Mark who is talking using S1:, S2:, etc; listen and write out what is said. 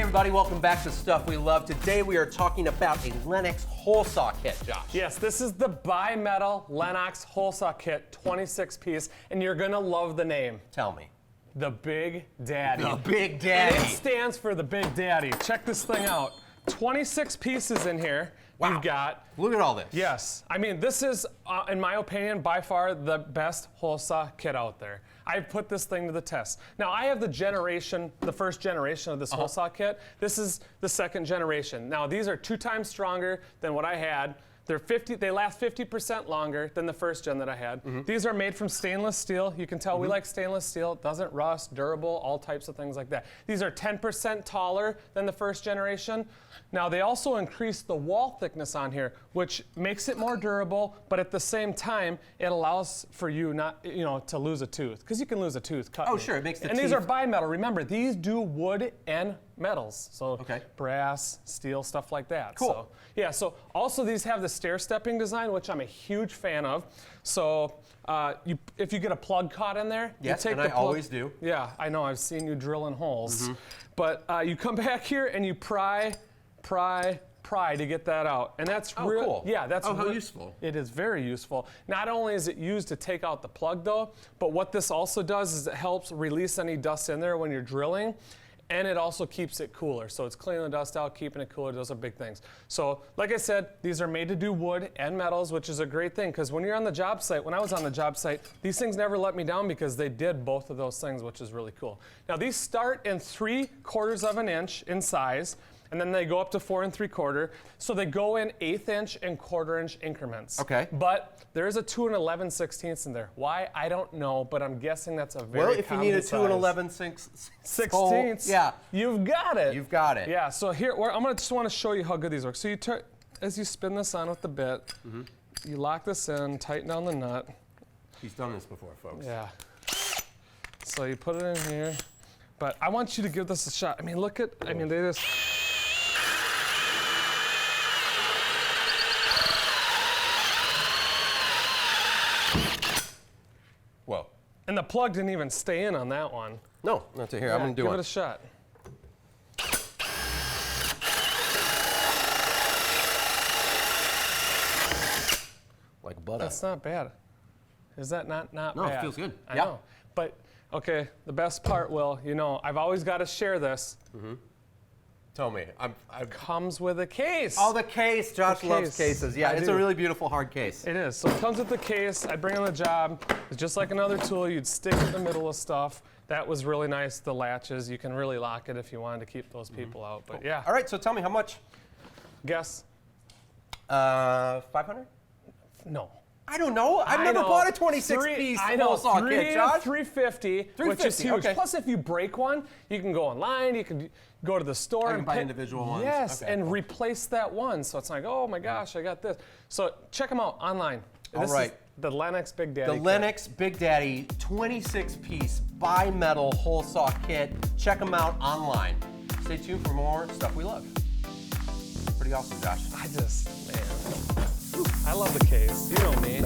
S1: everybody, welcome back to Stuff We Love. Today we are talking about a Lenox hole saw kit, Josh.
S2: Yes, this is the Bimetal Lenox hole saw kit, 26 piece, and you're gonna love the name.
S1: Tell me.
S2: The Big Daddy.
S1: The Big Daddy.
S2: And it stands for the Big Daddy. Check this thing out. 26 pieces in here.
S1: Wow.
S2: You've got.
S1: Look at all this.
S2: Yes. I mean, this is, in my opinion, by far the best hole saw kit out there. I've put this thing to the test. Now, I have the first generation of this hole saw kit. This is the second generation. Now, these are 2 times stronger than what I had. They last 50% longer than the first gen that I had. These are made from stainless steel. You can tell we like stainless steel. It doesn't rust, durable, all types of things like that. These are 10% taller than the first generation. Now, they also increase the wall thickness on here, which makes it more durable, but at the same time, it allows for you not, to lose a tooth, because you can lose a tooth cutting.
S1: Oh, sure, it makes the
S2: And
S1: teeth.
S2: these are bimetal. Remember, these do wood and metals, so brass, steel, stuff like that.
S1: Cool.
S2: So, yeah, so also these have the stair-stepping design, which I'm a huge fan of. So if you get a plug caught in there,
S1: yes,
S2: you take
S1: and
S2: the
S1: I
S2: plug.
S1: always do.
S2: Yeah, I know, I've seen you drilling holes. But you come back here and you pry to get that out. And that's real.
S1: Cool.
S2: Yeah, that's
S1: how useful.
S2: It is very useful. Not only is it used to take out the plug though, but what this also does is it helps release any dust in there when you're drilling. And it also keeps it cooler. So it's cleaning the dust out, keeping it cooler. Those are big things. So like I said, these are made to do wood and metals, which is a great thing. Because when you're on the job site, when I was on the job site, these things never let me down because they did both of those things, which is really cool. Now these start in 3/4 of an inch in size. And then they go up to 4 3/4. So they go in 1/8 inch and 1/4 inch increments.
S1: Okay.
S2: But there is a 2 11/16 in there. Why? I don't know, but I'm guessing that's a very
S1: Well, if you need a 2
S2: common
S1: and
S2: size.
S1: 11/16,
S2: Yeah. You've got it.
S1: You've got it.
S2: Yeah, so here, I'm gonna just wanna show you how good these work. So as you spin this on with the bit, you lock this in, tighten down the nut.
S1: He's done this before, folks.
S2: Yeah. So you put it in here, but I want you to give this a shot. I mean, they just,
S1: Whoa.
S2: and the plug didn't even stay in on that one.
S1: No, not to here. I'm
S2: Yeah,
S1: going to do
S2: give
S1: it.
S2: it a shot.
S1: Like butter.
S2: That's not bad. Is that not bad?
S1: No, it feels good.
S2: I
S1: Yeah.
S2: know. But, okay, the best part, Will, I've always got to share this.
S1: Tell me.
S2: Comes with a case.
S1: Oh, the case. Josh loves cases. Yeah, it's a really beautiful hard case.
S2: It is. So it comes with the case. I bring it on the job. It's just like another tool. You'd stick it in the middle of stuff. That was really nice. The latches, you can really lock it if you wanted to keep those people out. But yeah.
S1: All right, so tell me how much?
S2: Guess?
S1: 500?
S2: No.
S1: I don't know. I've never bought a 26-piece hole saw kit, Josh.
S2: 350, which is huge.
S1: okay.
S2: Plus, if you break one, you can go online. You can go to the store
S1: I can
S2: and
S1: buy
S2: pick
S1: individual ones.
S2: Yes,
S1: Okay,
S2: and
S1: cool.
S2: replace that one. So it's like, oh my gosh, I got this. So check them out online. This
S1: right.
S2: is the Lenox Big Daddy.
S1: The
S2: kit.
S1: Lenox Big Daddy 26-piece bimetal hole saw kit. Check them out online. Stay tuned for more Stuff We Love. Pretty awesome, Josh.
S2: I love the case. You know me.